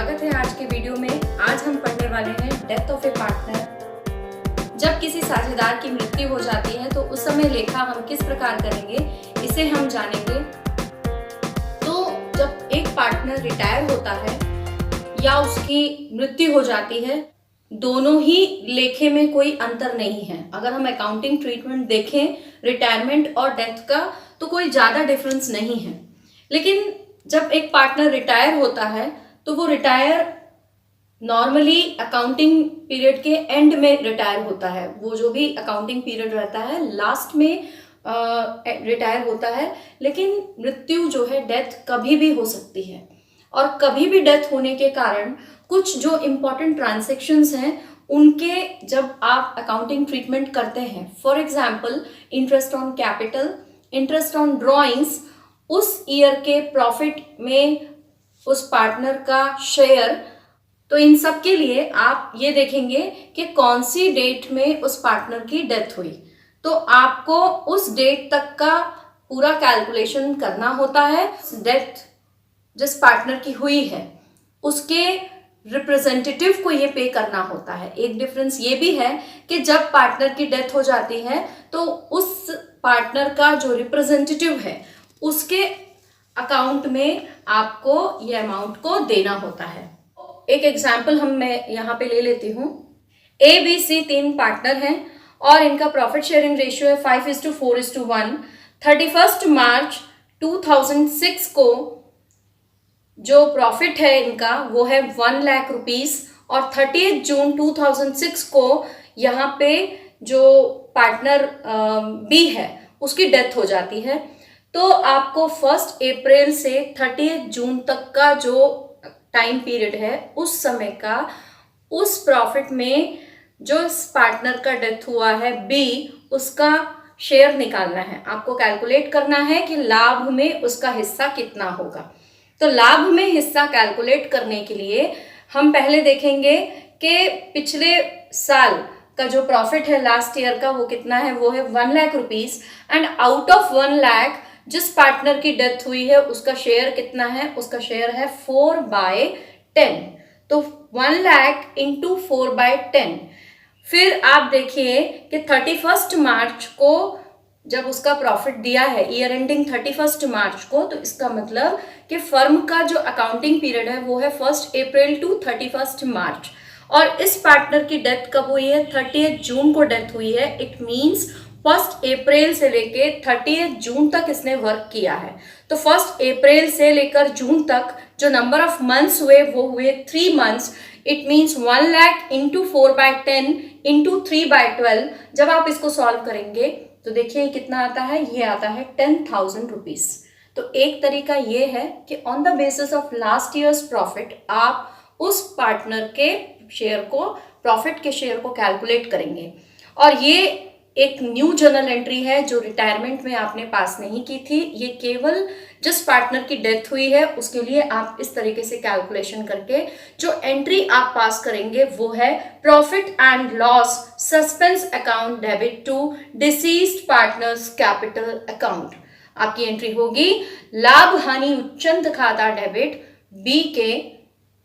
स्वागत है आज के वीडियो में। आज हम पढ़ने वाले हैं डेथ ऑफ ए पार्टनर। जब किसी साझेदार की मृत्यु हो जाती है तो उस समय लेखा हम किस प्रकार करेंगे, इसे हम जानेंगे। तो जब एक पार्टनर रिटायर होता है या उसकी मृत्यु हो जाती है, दोनों ही लेखे में कोई अंतर नहीं है। अगर हम अकाउंटिंग ट्रीटमेंट देखें रिटायरमेंट और डेथ का, तो कोई ज़्यादा डिफरेंस नहीं है। लेकिन जब एक पार्टनर रिटायर होता है तो वो रिटायर नॉर्मली अकाउंटिंग पीरियड के एंड में रिटायर होता है। वो जो भी अकाउंटिंग पीरियड रहता है लास्ट में रिटायर होता है। लेकिन मृत्यु जो है, डेथ कभी भी हो सकती है, और कभी भी डेथ होने के कारण कुछ जो इम्पोर्टेंट ट्रांजैक्शंस हैं उनके जब आप अकाउंटिंग ट्रीटमेंट करते हैं, for example interest on capital, interest on drawings, उस ईयर के प्रॉफिट में उस पार्टनर का शेयर, तो इन सब के लिए आप ये देखेंगे कि कौन सी डेट में उस पार्टनर की डेथ हुई। तो आपको उस डेट तक का पूरा कैलकुलेशन करना होता है। डेथ जिस पार्टनर की हुई है उसके रिप्रेजेंटेटिव को ये पे करना होता है। एक डिफरेंस ये भी है कि जब पार्टनर की डेथ हो जाती है तो उस पार्टनर का जो रिप्रेजेंटेटिव है उसके अकाउंट में आपको ये अमाउंट को देना होता है। एक एग्जाम्पल मैं यहाँ पे ले लेती हूँ। ए बी सी 3 पार्टनर हैं और इनका प्रॉफिट शेयरिंग रेशियो है 5:4:1। 31 मार्च 2006 को जो प्रॉफिट है इनका वो है 1 लाख रुपीस, और 30 जून 2006 को यहाँ पे जो पार्टनर बी है उसकी डेथ हो जाती है। तो आपको 1 अप्रैल से 30 जून तक का जो टाइम पीरियड है उस समय का उस प्रॉफिट में जो इस पार्टनर का डेथ हुआ है बी, उसका शेयर निकालना है। आपको कैलकुलेट करना है कि लाभ में उसका हिस्सा कितना होगा। तो लाभ में हिस्सा कैलकुलेट करने के लिए हम पहले देखेंगे कि पिछले साल का जो प्रॉफिट है लास्ट ईयर का वो कितना है, वो है 1 lakh rupees. And out of 1 lakh जिस पार्टनर की डेथ हुई है उसका शेयर कितना है, उसका शेयर है 4/10। तो 1 लाख इंटू 4/10। फिर आप देखिए कि 31 मार्च को जब उसका प्रॉफिट दिया है, ईयर एंडिंग 31 मार्च को, तो इसका मतलब कि फर्म का जो अकाउंटिंग पीरियड है वो है 1 अप्रैल टू 31 मार्च। और इस पार्टनर की डेथ कब हुई है, 30 जून को डेथ हुई है। इट मीन्स 1 अप्रैल से लेके 30 जून तक इसने वर्क किया है। तो 1 अप्रैल से लेकर जून तक जो नंबर ऑफ मंथ्स हुए वो हुए 3 months. It means 1 lakh into 4/10 into 3/12। जब आप इसको सॉल्व करेंगे तो देखिए कितना आता है, ये आता है 10,000 रुपीज। तो एक तरीका ये है कि on the basis of last years profit आप उस पार्टनर के शेयर को, प्रॉफिट के शेयर को कैलकुलेट करेंगे। और ये एक न्यू जर्नल एंट्री है जो रिटायरमेंट में आपने पास नहीं की थी। ये केवल जिस पार्टनर की डेथ हुई है उसके लिए आप इस तरीके से कैलकुलेशन करके जो एंट्री आप पास करेंगे वो है profit and loss suspense account debit to deceased partners capital account. आपकी एंट्री होगी लाभ हानि उच्चंत खाता डेबिट बी के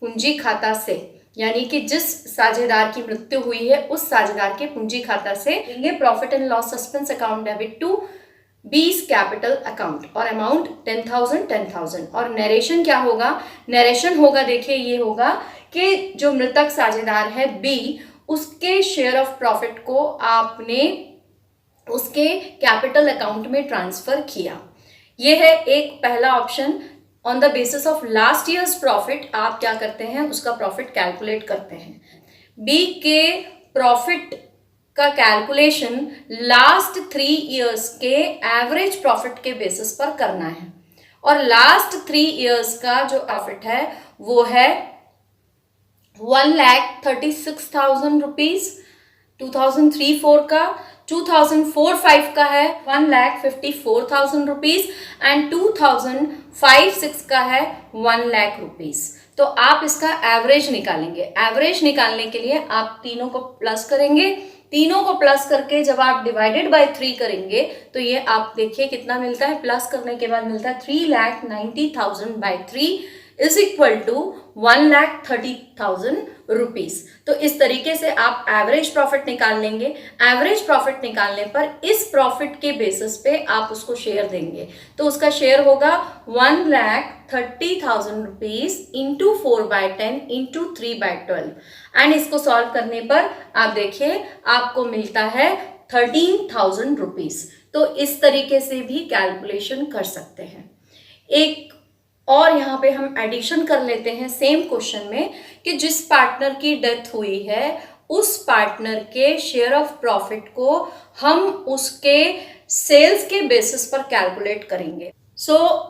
पूंजी खाता से, यानी कि जिस साझेदार की मृत्यु हुई है उस साझेदार के पूंजी खाता से लेंगे profit and loss suspense account debit to B's capital account, और अमाउंट 10,000। और नरेशन क्या होगा, नरेशन होगा, देखिए ये होगा कि जो मृतक साझेदार है बी, उसके शेयर ऑफ प्रॉफिट को आपने उसके कैपिटल अकाउंट में ट्रांसफर किया। ये है एक पहला option. On the basis of last years profit आप क्या करते हैं, उसका प्रॉफिट कैलकुलेट करते हैं। बी के प्रॉफिट का कैलकुलेशन लास्ट 3 ईयर्स के एवरेज प्रॉफिट के बेसिस पर करना है। और लास्ट 3 ईयर्स का जो प्रॉफिट है वो है 1,36,000 रुपीज 2003-04 का, 2004-05 का है 1,54,000 रुपीज, एंड 2005-06 का है 1 लाख रुपीज। तो आप इसका एवरेज निकालेंगे। एवरेज निकालने के लिए आप तीनों को प्लस करेंगे। तीनों को प्लस करके जब आप डिवाइडेड बाय 3 करेंगे तो ये आप देखिए कितना मिलता है, प्लस करने के बाद मिलता है 3,90,000 by 3, is equal to 1,30,000 rupees. तो इस तरीके से आप एवरेज प्रॉफिट निकाल लेंगे। एवरेज प्रॉफिट निकालने पर इस प्रॉफिट के बेसिस पे आप उसको शेयर देंगे, तो उसका शेयर होगा 1,30,000 रुपीज इंटू 4/10 इंटू 3/12 एंड इसको सॉल्व करने पर आप देखिए आपको मिलता है 13,000 रुपीज। तो इस तरीके से भी कैलकुलेशन कर सकते हैं। एक और यहाँ पे हम एडिशन कर लेते हैं सेम क्वेश्चन में कि जिस पार्टनर की डेथ हुई है उस पार्टनर के शेयर ऑफ प्रॉफिट को हम उसके सेल्स के बेसिस पर कैलकुलेट करेंगे।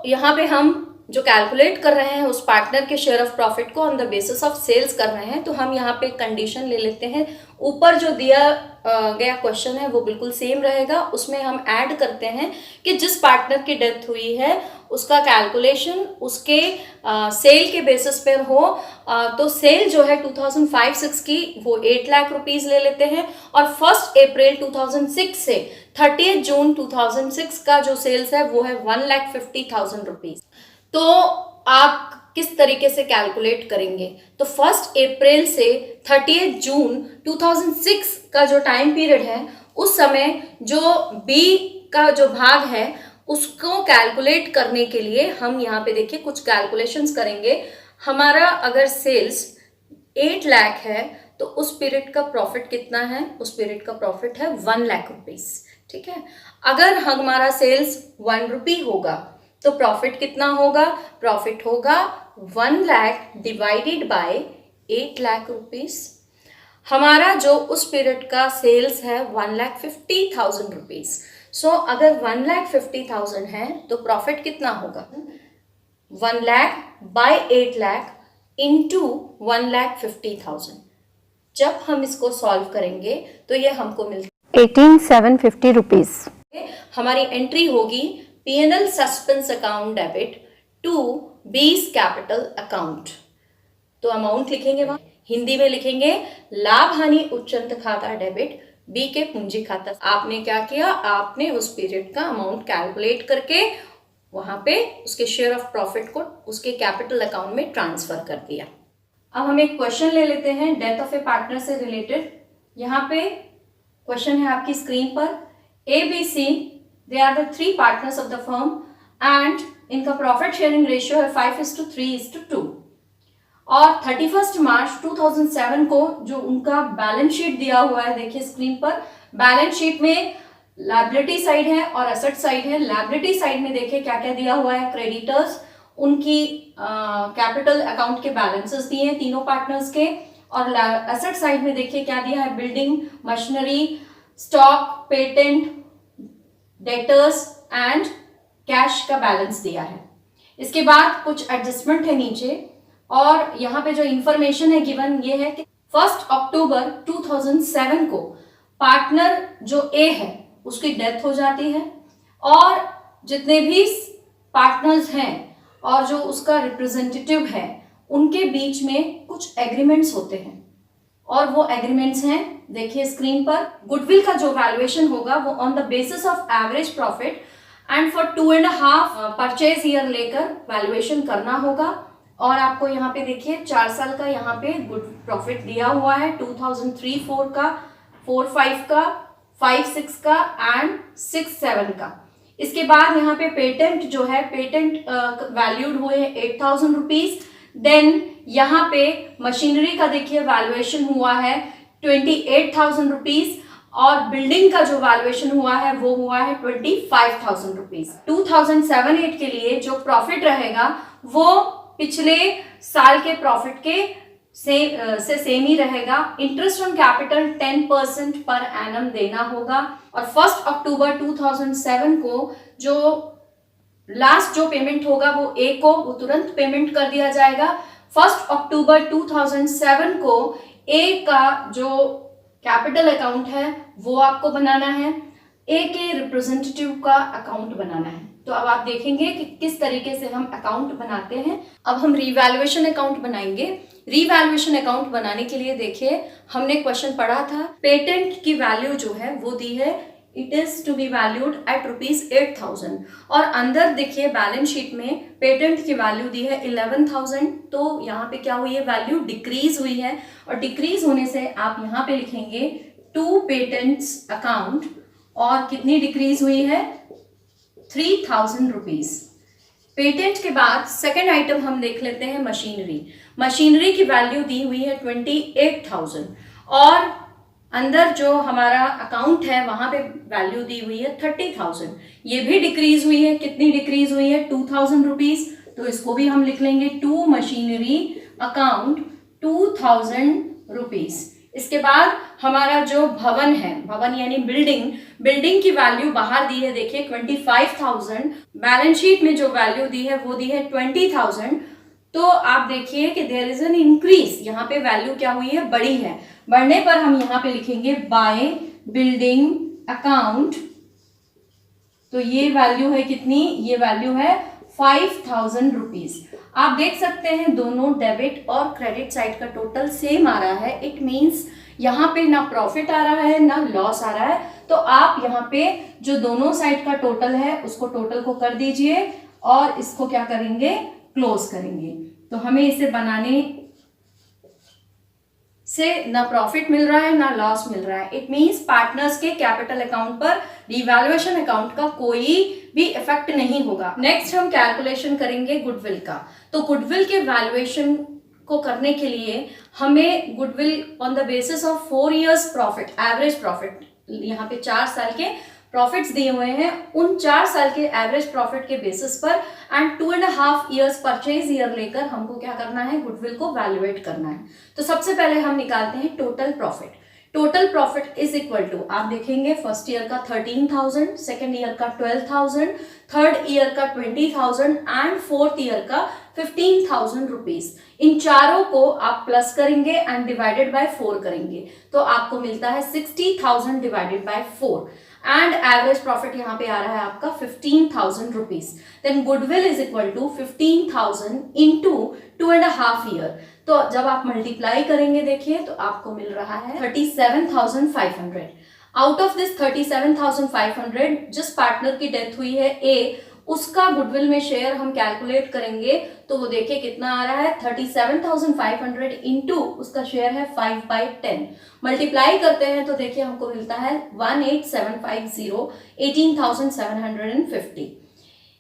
यहाँ पे हम जो कैलकुलेट कर रहे हैं उस पार्टनर के शेयर ऑफ प्रॉफिट को on the basis of sales कर रहे हैं, तो हम यहाँ पे कंडीशन ले लेते हैं। ऊपर जो दिया गया क्वेश्चन है वो बिल्कुल सेम रहेगा, उसमें हम ऐड करते हैं कि जिस पार्टनर की डेथ हुई है उसका कैलकुलेशन उसके सेल के बेसिस पर हो। तो सेल जो है 2005-06 की वो 8 लाख रुपीज ले लेते हैं और 1 अप्रैल 2006 से 30 जून 2006 का जो सेल्स है वो है 1,50,000 रुपीज। तो आप किस तरीके से कैलकुलेट करेंगे? तो 1 अप्रैल से 30 जून 2006 का जो टाइम पीरियड है उस समय जो बी का जो भाग है उसको कैलकुलेट करने के लिए हम यहाँ पे देखिए कुछ कैलकुलेशंस करेंगे। हमारा अगर सेल्स 8 लाख है तो उस पीरियड का प्रॉफिट कितना है? उस पीरियड का प्रॉफिट है 1 लाख रुपीज। ठीक है, अगर हमारा सेल्स 1 रुपी होगा तो प्रॉफिट कितना होगा? प्रॉफिट होगा 1 lakh divided by 8 lakh rupees. हमारा जो उस पीरियड का सेल्स है 1,50,000 रुपीज। सो अगर 1,50,000 है तो प्रॉफिट कितना होगा? 1 लाख बाय 8 लाख इंटू 1,50,000। जब हम इसको सॉल्व करेंगे तो ये हमको मिलता 18,750 रुपीज। हमारी एंट्री होगी P&L suspense account debit to B's capital account. तो अमाउंट लिखेंगे वहां, हिंदी में लिखेंगे लाभ हानि उच्चंत खाता डेबिट बी के पूंजी खाता। आपने क्या किया? आपने उस पीरियड का अमाउंट कैलकुलेट करके वहां पे उसके शेयर ऑफ प्रॉफिट को उसके कैपिटल अकाउंट में ट्रांसफर कर दिया। अब हम एक क्वेश्चन ले लेते हैं डेथ ऑफ ए पार्टनर से रिलेटेड। यहाँ पे क्वेश्चन है आपकी स्क्रीन पर। ABC they are the 3 partners of the firm and इनका प्रॉफिट शेयरिंग रेशियो है 5:3:2 और 31 मार्च 2007 को जो उनका बैलेंस शीट दिया हुआ है देखिए स्क्रीन पर। बैलेंस शीट में लायबिलिटी साइड है और एसेट साइड है। लायबिलिटी साइड में देखिए क्या क्या दिया हुआ है। क्रेडिटर्स, उनकी कैपिटल अकाउंट के बैलेंसेस दिए हैं तीनों पार्टनर्स के। और एसेट साइड में देखिए क्या दिया है, building, machinery, stock, patent, debtors and cash का बैलेंस दिया है। इसके बाद कुछ एडजस्टमेंट है नीचे और यहाँ पे जो इंफॉर्मेशन है गिवन ये है कि 1 अक्टूबर 2007 को पार्टनर जो ए है उसकी डेथ हो जाती है और जितने भी पार्टनर्स हैं और जो उसका रिप्रेजेंटेटिव है उनके बीच में कुछ एग्रीमेंट्स होते हैं और वो एग्रीमेंट्स हैं देखिए स्क्रीन पर। गुडविल का जो वैल्यूएशन होगा वो on the basis of average profit and for 2.5 purchase year लेकर वैल्यूएशन करना होगा। और आपको यहाँ पे देखिए 4 साल का यहाँ पे गुड प्रॉफिट दिया हुआ है, 2003-04 का, 4-5 का, 5-6 का एंड 6-7 का। इसके बाद यहाँ पे पेटेंट जो है, पेटेंट वैल्यूड हुए 8,000 रुपीज। देन यहाँ पे मशीनरी का देखिए वैल्यूएशन हुआ है 28,000 रुपीज और बिल्डिंग का जो वैल्यूएशन हुआ है वो हुआ है 25,000 रुपीज। 2007-8 के लिए जो प्रॉफिट रहेगा वो पिछले साल के प्रॉफिट के से सेम ही रहेगा। Interest on capital 10% per annum देना होगा और 1 अक्टूबर 2007 को जो लास्ट जो पेमेंट होगा वो ए को वो तुरंत पेमेंट कर दिया जाएगा। 1 अक्टूबर 2007 को ए का जो कैपिटल अकाउंट है वो आपको बनाना है, ए के रिप्रेजेंटेटिव का अकाउंट बनाना है। तो अब आप देखेंगे कि किस तरीके से हम अकाउंट बनाते हैं। अब हम रीवैल्यूएशन अकाउंट बनाएंगे। रीवैल्यूएशन अकाउंट बनाने के लिए देखिए हमने क्वेश्चन पढ़ा था, पेटेंट की वैल्यू जो है वो दी है it is to be valued at ₹8,000। और अंदर देखिए बैलेंस शीट में पेटेंट की वैल्यू दी है 11,000, तो यहाँ पे क्या हुई है, वैल्यू डिक्रीज हुई है। और डिक्रीज होने से आप यहाँ पे लिखेंगे टू पेटेंट्स अकाउंट, और कितनी डिक्रीज हुई है, ₹3,000। पेटेंट के बाद सेकेंड आइटम हम देख लेते हैं मशीनरी। मशीनरी की वैल्यू दी हुई है 28,000, और अंदर जो हमारा अकाउंट है वहां पे वैल्यू दी हुई है 30,000। ये भी डिक्रीज हुई है, कितनी डिक्रीज हुई है, ₹2,000। तो इसको भी हम लिख लेंगे टू मशीनरी अकाउंट ₹2,000। इसके बाद हमारा जो भवन है, भवन यानी बिल्डिंग की वैल्यू बाहर दी है, देखिए 25,000। बैलेंस शीट में जो वैल्यू दी है वो दी है 20,000। तो आप देखिए कि देयर इज एन इंक्रीज, यहाँ पे वैल्यू क्या हुई है, बढ़ी है। बढ़ने पर हम यहाँ पे लिखेंगे बाय बिल्डिंग अकाउंट, तो ये वैल्यू है कितनी, ये वैल्यू है ₹5,000। आप देख सकते हैं दोनों डेबिट और क्रेडिट साइड का टोटल सेम आ रहा है। इट मींस यहाँ पे ना प्रॉफिट आ रहा है ना लॉस आ रहा है। तो आप यहाँ पे जो दोनों साइड का टोटल है उसको टोटल को कर दीजिए और इसको क्या करेंगे, क्लोज करेंगे। तो हमें इसे बनाने से ना प्रॉफिट मिल रहा है ना लॉस मिल रहा है। इट मींस पार्टनर्स के कैपिटल अकाउंट पर रिवैल्यूएशन अकाउंट का कोई भी इफेक्ट नहीं होगा। नेक्स्ट हम कैलकुलेशन करेंगे गुडविल का। तो गुडविल के वैल्यूएशन को करने के लिए हमें goodwill on the basis of 4 years profit, average profit, यहाँ पे 4 साल के प्रॉफिट्स दिए हुए हैं, उन 4 साल के एवरेज प्रॉफिट के बेसिस पर एंड 2.5 years परचेज ईयर लेकर हमको क्या करना है, गुडविल को वैल्यूएट करना है। तो सबसे पहले हम निकालते हैं total profit. Total profit is equal to, आप देखेंगे फर्स्ट ईयर का 13,000, सेकेंड ईयर का 12,000, थर्ड ईयर का 20,000 एंड फोर्थ ईयर का 15,000 रुपीज। इन चारों को आप प्लस करेंगे एंड डिवाइडेड बाय 4 करेंगे तो आपको मिलता है 60,000 divided by 4 and average profit यहाँ पे आ रहा है आपका 15,000 रुपीज। Then goodwill is equal to 15,000 into 2.5 year। तो जब आप मल्टीप्लाई करेंगे देखिए तो आपको मिल रहा है 37,500। आउट ऑफ दिस 37,500 जिस पार्टनर की डेथ हुई है ए, उसका गुडविल में शेयर हम कैलकुलेट करेंगे तो वो देखिए कितना आ रहा है 37,500 इंटू उसका शेयर है 5/10। मल्टीप्लाई करते हैं तो देखिए हमको मिलता है 18,750, 18,750।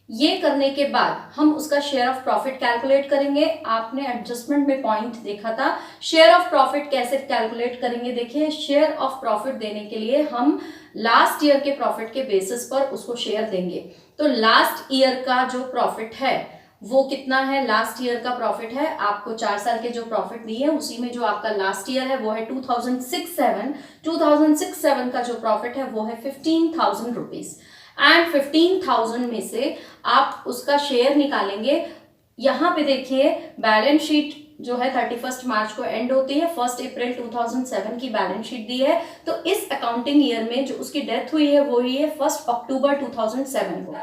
ये करने के बाद हम उसका शेयर ऑफ प्रॉफिट कैलकुलेट करेंगे। आपने एडजस्टमेंट में पॉइंट देखा था, शेयर ऑफ प्रॉफिट कैसे कैलकुलेट करेंगे। देखिए शेयर ऑफ प्रॉफिट देने के लिए हम लास्ट ईयर के प्रॉफिट के बेसिस पर उसको शेयर देंगे। तो लास्ट ईयर का जो प्रॉफिट है वो कितना है, लास्ट ईयर का प्रॉफिट है आपको 4 साल के जो प्रॉफिट दिए उसी में जो आपका लास्ट ईयर है वो है 2006-7 का जो प्रॉफिट है वो है 15,000 रुपीज एंड 15,000 में से आप उसका शेयर निकालेंगे। यहाँ पे देखिए बैलेंस शीट जो है 31 मार्च को एंड होती है, 1 अप्रैल 2007 की बैलेंस शीट दी है। तो इस अकाउंटिंग ईयर में जो उसकी डेथ हुई है वो हुई है 1 अक्टूबर 2007 को।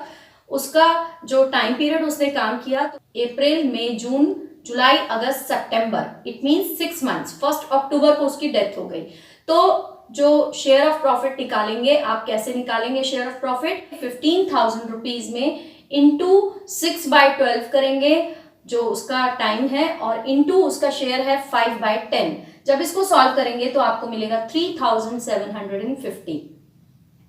उसका जो टाइम पीरियड उसने काम किया तो अप्रैल, मई, जून, जुलाई, अगस्त, सितंबर, इट मींस 6 months। 1 अक्टूबर को उसकी डेथ हो गई। तो जो शेयर ऑफ प्रॉफिट निकालेंगे, आप कैसे निकालेंगे शेयर ऑफ प्रॉफिट, 15,000 रुपीज में इंटू 6/12 करेंगे जो उसका टाइम है और इंटू उसका शेयर है 5/10। जब इसको सॉल्व करेंगे तो आपको मिलेगा 3,750।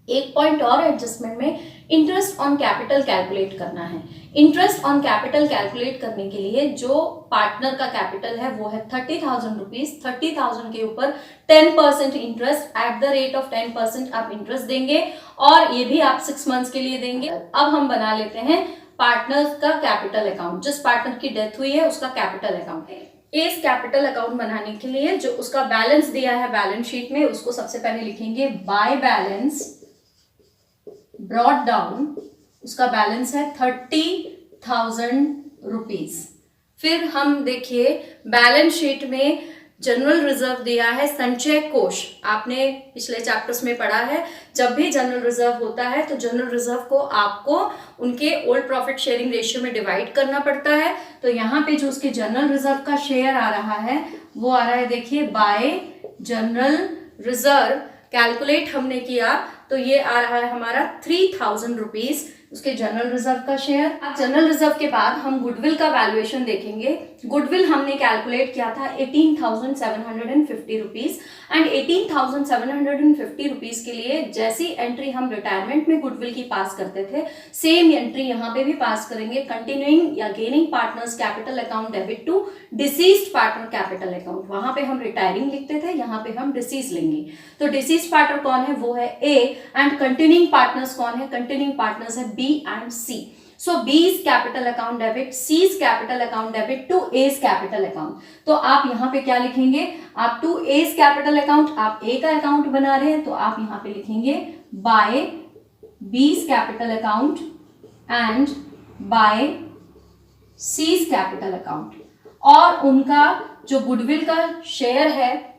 एक पॉइंट और एडजस्टमेंट में इंटरेस्ट ऑन कैपिटल कैलकुलेट करना है। इंटरेस्ट ऑन कैपिटल कैलकुलेट करने के लिए जो पार्टनर का कैपिटल है वो है 30,000 रुपीज। 30,000 के ऊपर 10% interest at the rate of 10% आप इंटरेस्ट देंगे और ये भी आप 6 months के लिए देंगे। अब हम बना लेते हैं पार्टनर का कैपिटल अकाउंट, जिस पार्टनर की डेथ हुई है उसका कैपिटल अकाउंट। इस कैपिटल अकाउंट बनाने के लिए जो उसका बैलेंस दिया है बैलेंस शीट में उसको सबसे पहले लिखेंगे बाय बैलेंस ब्रॉट डाउन। उसका बैलेंस है 30,000 रुपीज। फिर हम देखिए बैलेंस शीट में जनरल रिजर्व दिया है संचय कोष। आपने पिछले चैप्टर्स में पढ़ा है जब भी जनरल रिजर्व होता है तो जनरल रिजर्व को आपको उनके ओल्ड प्रॉफिट शेयरिंग रेशियो में डिवाइड करना पड़ता है। तो यहाँ पे जो उसके जनरल रिजर्व का शेयर आ रहा है वो आ रहा है देखिए बाय जनरल रिजर्व। कैलकुलेट हमने किया तो ये आ रहा है हमारा 3000 रुपीज उसके जनरल रिजर्व का शेयर। अब जनरल रिजर्व के बाद हम गुडविल का वैल्यूएशन देखेंगे। गुडविल हमने कैलकुलेट किया था 18,750 रुपीज एंड 18,750 रुपीज के लिए जैसी एंट्री हम रिटायरमेंट में गुडविल की पास करते थे सेम एंट्री यहाँ पे भी पास करेंगे। कंटिन्यूइंग या gaining partners capital account debit to deceased partner capital account. वहां पे हम रिटायरिंग लिखते थे, यहाँ पे हम डिसीज लेंगे। तो डिसीज पार्टनर कौन है, वो है ए एंड कंटिन्यूइंग पार्टनर्स कौन है, कंटिन्यूइंग पार्टनर्स है B and C. So B's capital account debit, C's capital account debit to A's capital account. तो आप यहाँ पे क्या लिखेंगे, आप to A's capital account, आप A का अकाउंट बना रहे हैं तो आप यहाँ पे लिखेंगे by B's capital account and by C's capital account। और उनका जो गुडविल का शेयर है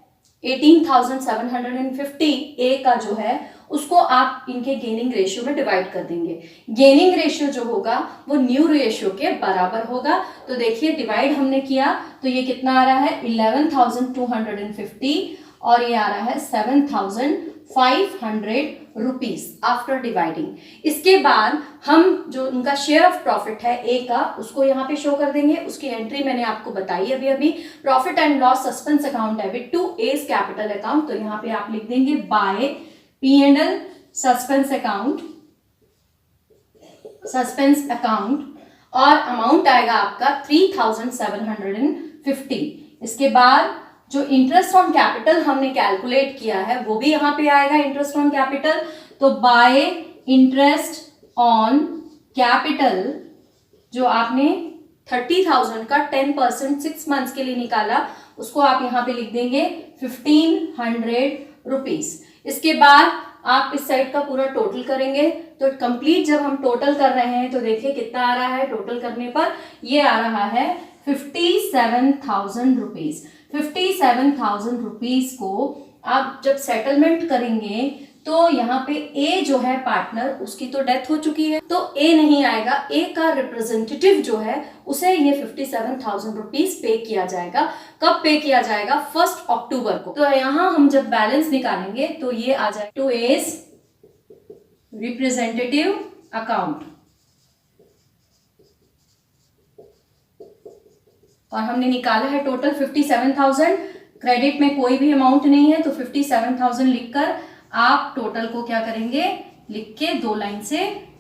18,750 A का जो है उसको आप इनके गेनिंग रेशियो में डिवाइड कर देंगे। गेनिंग रेशियो जो होगा वो न्यू रेशियो के बराबर होगा। तो देखिए डिवाइड हमने किया तो ये कितना आ रहा है 11,250 और ये आ रहा है 7,500 रुपीज आफ्टर डिवाइडिंग। इसके बाद हम जो उनका शेयर ऑफ प्रॉफिट है ए का उसको यहाँ पे शो कर देंगे। उसकी एंट्री मैंने आपको बताई अभी profit and loss suspense account debit to A's capital account. तो यहाँ पे आप लिख देंगे बाय P&L सस्पेंस अकाउंट और अमाउंट आएगा आपका 3,750। इसके बाद जो इंटरेस्ट ऑन कैपिटल हमने कैलकुलेट किया है वो भी यहाँ पे आएगा इंटरेस्ट ऑन कैपिटल। तो बाय इंटरेस्ट ऑन कैपिटल जो आपने 30,000 का 10% 6 मंथ्स के लिए निकाला उसको आप यहाँ पे लिख देंगे 1,500 रुपीज। इसके बाद आप इस साइड का पूरा टोटल करेंगे तो कंप्लीट जब हम टोटल कर रहे हैं तो देखिए कितना आ रहा है, टोटल करने पर ये आ रहा है 57,000 रुपीज। 57,000 रुपीज को आप जब सेटलमेंट करेंगे तो यहाँ पे ए जो है पार्टनर उसकी तो डेथ हो चुकी है तो ए नहीं आएगा। ए का रिप्रेजेंटेटिव जो है उसे ये 57,000 रुपीज पे किया जाएगा। कब पे किया जाएगा, 1 अक्टूबर को। तो यहाँ हम जब बैलेंस निकालेंगे तो ये आ जाएगा टू एज रिप्रेजेंटेटिव अकाउंट और हमने निकाला है टोटल 57,000। क्रेडिट में कोई भी अमाउंट नहीं है तो 57,000 लिखकर आप टोटल को क्या करेंगे, लिख के 2 लाइन से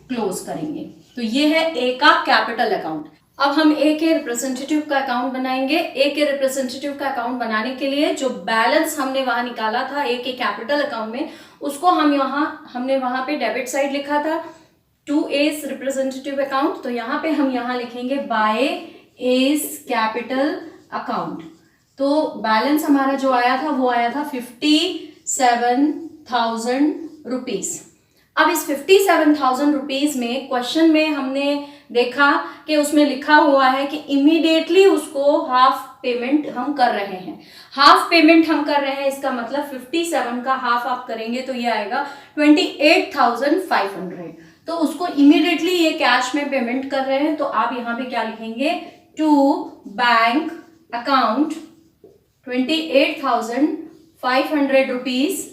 क्लोज करेंगे। तो ये है ए का कैपिटल अकाउंट। अब हम ए के रिप्रेजेंटेटिव का अकाउंट बनाएंगे। ए के रिप्रेजेंटेटिव का अकाउंट बनाने के लिए जो बैलेंस हमने वहां निकाला था ए के कैपिटल अकाउंट में उसको हमने वहां पे डेबिट साइड लिखा था टू एज रिप्रेजेंटेटिव अकाउंट। तो यहाँ पे हम यहाँ लिखेंगे बाय एज कैपिटल अकाउंट। तो बैलेंस हमारा जो आया था वो आया था 57,000 रुपीज। अब इस 57,000 रुपीज में क्वेश्चन में हमने देखा कि उसमें लिखा हुआ है कि इमीडिएटली उसको हाफ पेमेंट हम कर रहे हैं। हाफ पेमेंट हम कर रहे हैं इसका मतलब 57 का हाफ आप करेंगे तो ये आएगा 28,500। तो उसको इमीडिएटली ये कैश में पेमेंट कर रहे हैं तो आप यहाँ पे क्या लिखेंगे, टू बैंक अकाउंट 28,500 रुपीज।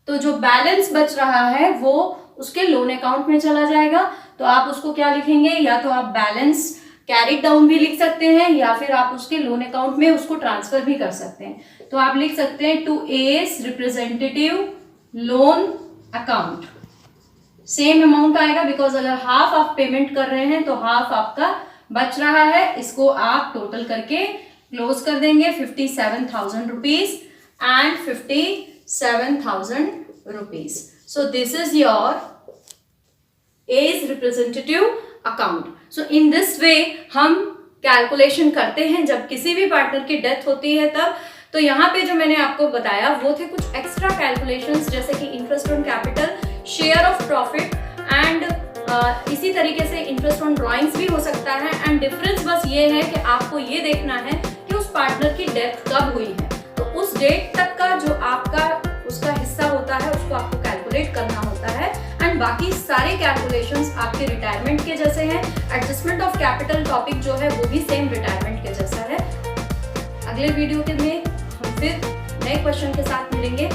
तो जो बैलेंस बच रहा है वो उसके लोन अकाउंट में चला जाएगा। तो आप उसको क्या लिखेंगे, या तो आप बैलेंस कैरी डाउन भी लिख सकते हैं या फिर आप उसके लोन अकाउंट में उसको ट्रांसफर भी कर सकते हैं। तो आप लिख सकते हैं to A's representative loan account. Same amount आएगा बिकॉज अगर हाफ आप पेमेंट कर रहे हैं तो हाफ आपका बच रहा है। इसको आप टोटल करके क्लोज कर देंगे 57,000 rupees and 57,000 rupees. So this is your A's representative account. So in this way हम कैलकुलेशन करते हैं जब किसी भी पार्टनर की डेथ होती है तब। तो यहाँ पे जो मैंने आपको बताया वो थे कुछ एक्स्ट्रा कैलकुलेशंस जैसे कि interest on capital, share of profit and इसी तरीके से इंटरेस्ट ऑन ड्रॉइंग्स भी हो सकता है। एंड डिफरेंस बस ये है कि आपको ये देखना है कि उस पार्टनर की डेथ कब हुई है। तो उस डेट तक का जो आपका उसका हिस्सा होता है उसको आपको कैलकुलेट करना होता है एंड बाकी सारे कैलकुलेशंस आपके रिटायरमेंट के जैसे हैं। एडजस्टमेंट ऑफ कैपिटल टॉपिक जो है वो भी सेम रिटायरमेंट के जैसा है। अगले वीडियो के लिए हम फिर नए क्वेश्चन के साथ मिलेंगे।